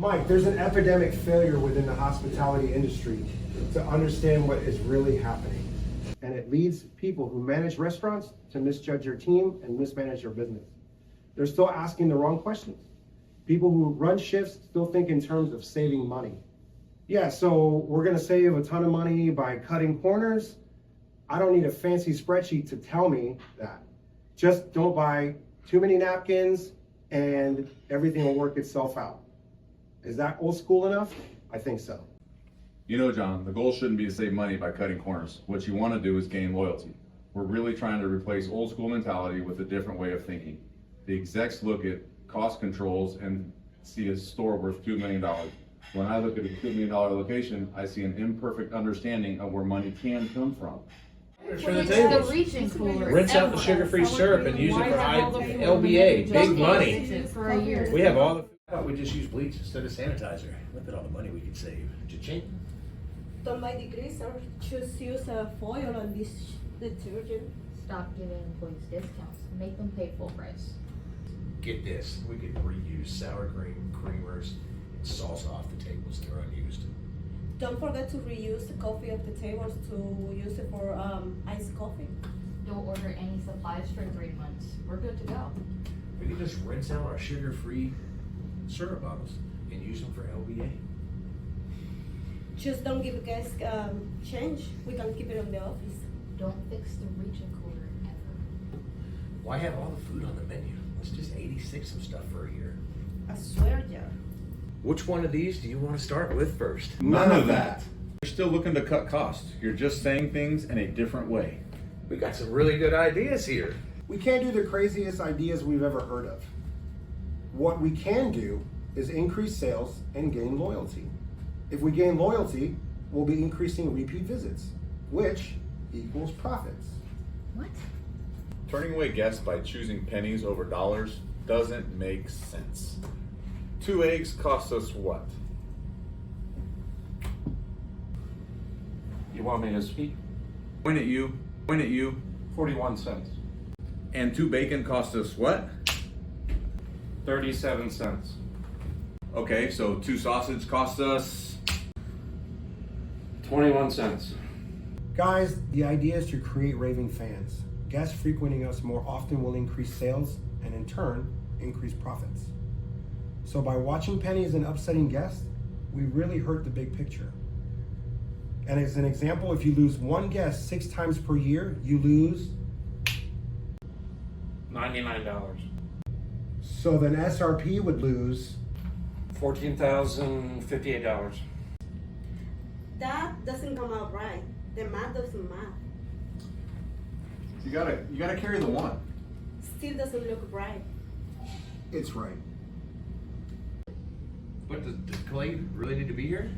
Mike, there's an epidemic failure within the hospitality industry to understand what is really happening. And it leads people who manage restaurants to misjudge their team and mismanage their business. They're still asking the wrong questions. People who run shifts still think in terms of saving money. Yeah, so we're gonna save a ton of money by cutting corners. I don't need a fancy spreadsheet to tell me that. Just don't buy too many napkins and everything will work itself out. Is that old school enough? I think so. You know, John, the goal shouldn't be to save money by cutting corners. What you want to do is gain loyalty. We're really trying to replace old school mentality with a different way of thinking. The execs look at cost controls and see a store worth $2 million. When I look at a $2 million location, I see an imperfect understanding of where money can come from. For the tables. Rinse out the sugar-free syrup and use it for LBA. Big money. We have all the. How about we just use bleach instead of sanitizer? Look at all the money we could save. Cha-ching. Don't buy the greaser, just use a foil on this detergent. Stop giving employees discounts. Make them pay full price. Get this, we could reuse sour cream, creamers, and salsa off the tables that are unused. Don't forget to reuse the coffee off the tables to use it for iced coffee. Don't order any supplies for 3 months. We're good to go. We could just rinse out our sugar-free syrup bottles and use them for LBA. Just don't give guests change. We can keep it in the office. Don't fix the region cooler ever. Why have all the food on the menu? Let's just 86 some stuff for a year. I swear, yeah. Which one of these do you want to start with first? None of that. You're still looking to cut costs. You're just saying things in a different way. We got some really good ideas here. We can't do the craziest ideas we've ever heard of. What we can do is increase sales and gain loyalty. If we gain loyalty, we'll be increasing repeat visits, which equals profits. What? Turning away guests by choosing pennies over dollars doesn't make sense. 2 eggs cost us what? You want me to speak? Point at you. 41 cents. And 2 bacon cost us what? 37 cents. Okay, so 2 sausage cost us 21 cents. Guys, the idea is to create raving fans. Guests frequenting us more often will increase sales and in turn, increase profits. So by watching pennies and upsetting guests, we really hurt the big picture. And as an example, if you lose 1 guest 6 times per year, you lose $99. So then SRP would lose $14,058. That doesn't come out right. The math doesn't math. You gotta carry the one. Still doesn't look right. it's right. What, does Clay really need to be here?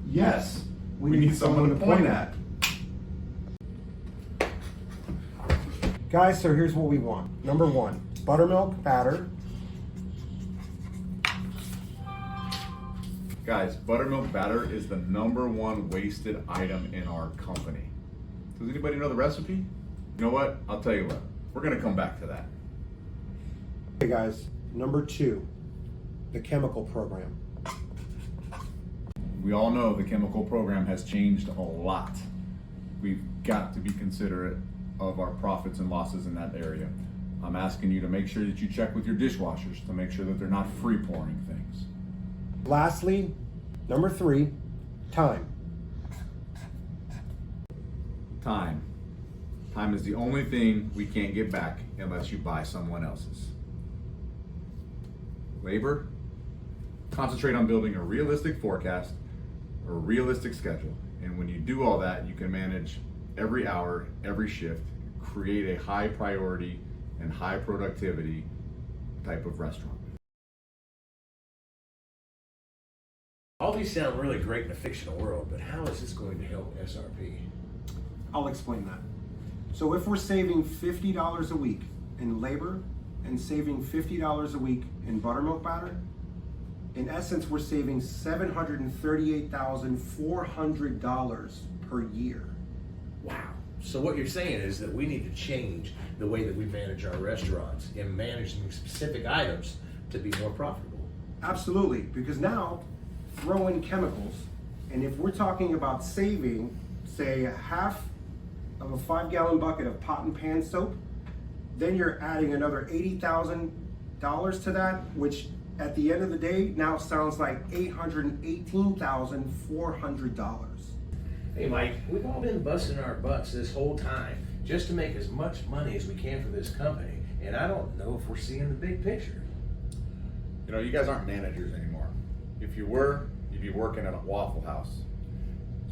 Yes. We need someone to point at. Guys, so here's what we want. Number 1, buttermilk batter. Guys, buttermilk batter is the #1 wasted item in our company. Does anybody know the recipe? You know what? I'll tell you what. We're gonna come back to that. Okay guys, number 2, the chemical program. We all know the chemical program has changed a lot. We've got to be considerate of our profits and losses in that area. I'm asking you to make sure that you check with your dishwashers to make sure that they're not free pouring things. Lastly, number 3, time. Time. Time is the only thing we can't get back unless you buy someone else's. Labor, concentrate on building a realistic forecast, a realistic schedule. And when you do all that, you can manage every hour, every shift, create a high priority and high productivity type of restaurant. All these sound really great in a fictional world, but how is this going to help SRP? I'll explain that. So if we're saving $50 a week in labor and saving $50 a week in buttermilk batter, in essence, we're saving $738,400 per year. Wow. So what you're saying is that we need to change the way that we manage our restaurants and manage some specific items to be more profitable. Absolutely, because now throw in chemicals, and if we're talking about saving, say, half of a 5-gallon bucket of pot and pan soap, then you're adding another $80,000 to that, which at the end of the day now sounds like $818,400. Hey Mike, we've all been busting our butts this whole time just to make as much money as we can for this company, and I don't know if we're seeing the big picture. You know, you guys aren't managers anymore. If you were, you'd be working at a Waffle House.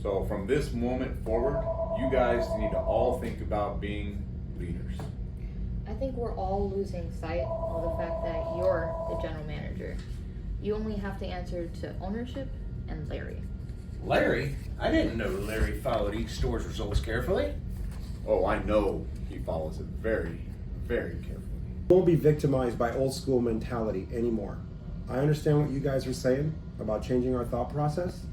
So from this moment forward, you guys need to all think about being leaders. I think we're all losing sight of the fact that you're the general manager. You only have to answer to ownership and Larry. Larry? I didn't know Larry followed each store's results carefully. Oh, I know he follows it very, very carefully. Won't be victimized by old school mentality anymore. I understand what you guys are saying about changing our thought process,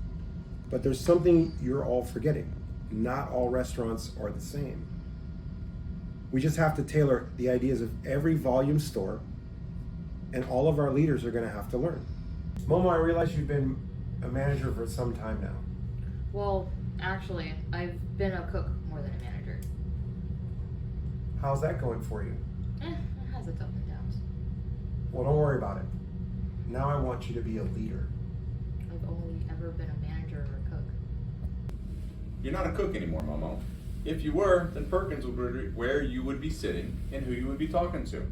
but there's something you're all forgetting. Not all restaurants are the same. We just have to tailor the ideas of every volume store, and all of our leaders are going to have to learn. Momo, I realize you've been a manager for some time now. Well, actually, I've been a cook more than a manager. How's that going for you? It has its ups and downs. Well, don't worry about it. Now I want you to be a leader. I've only ever been a manager or a cook. You're not a cook anymore, Momo. If you were, then Perkins would be where you would be sitting and who you would be talking to.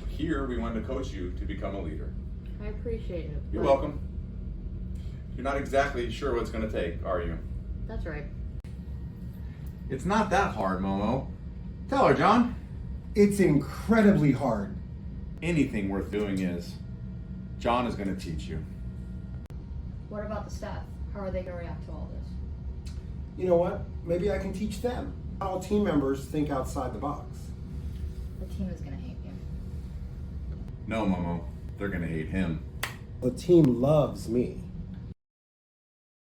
Here, we want to coach you to become a leader. I appreciate it. You're but- welcome. You're not exactly sure what it's going to take, are you? That's right. It's not that hard, Momo. Tell her, John. It's incredibly hard. Anything worth doing is. John is going to teach you. What about the staff? How are they going to react to all this? You know what? Maybe I can teach them. Not all team members think outside the box. The team is going to hate you. No, Momo. They're going to hate him. The team loves me.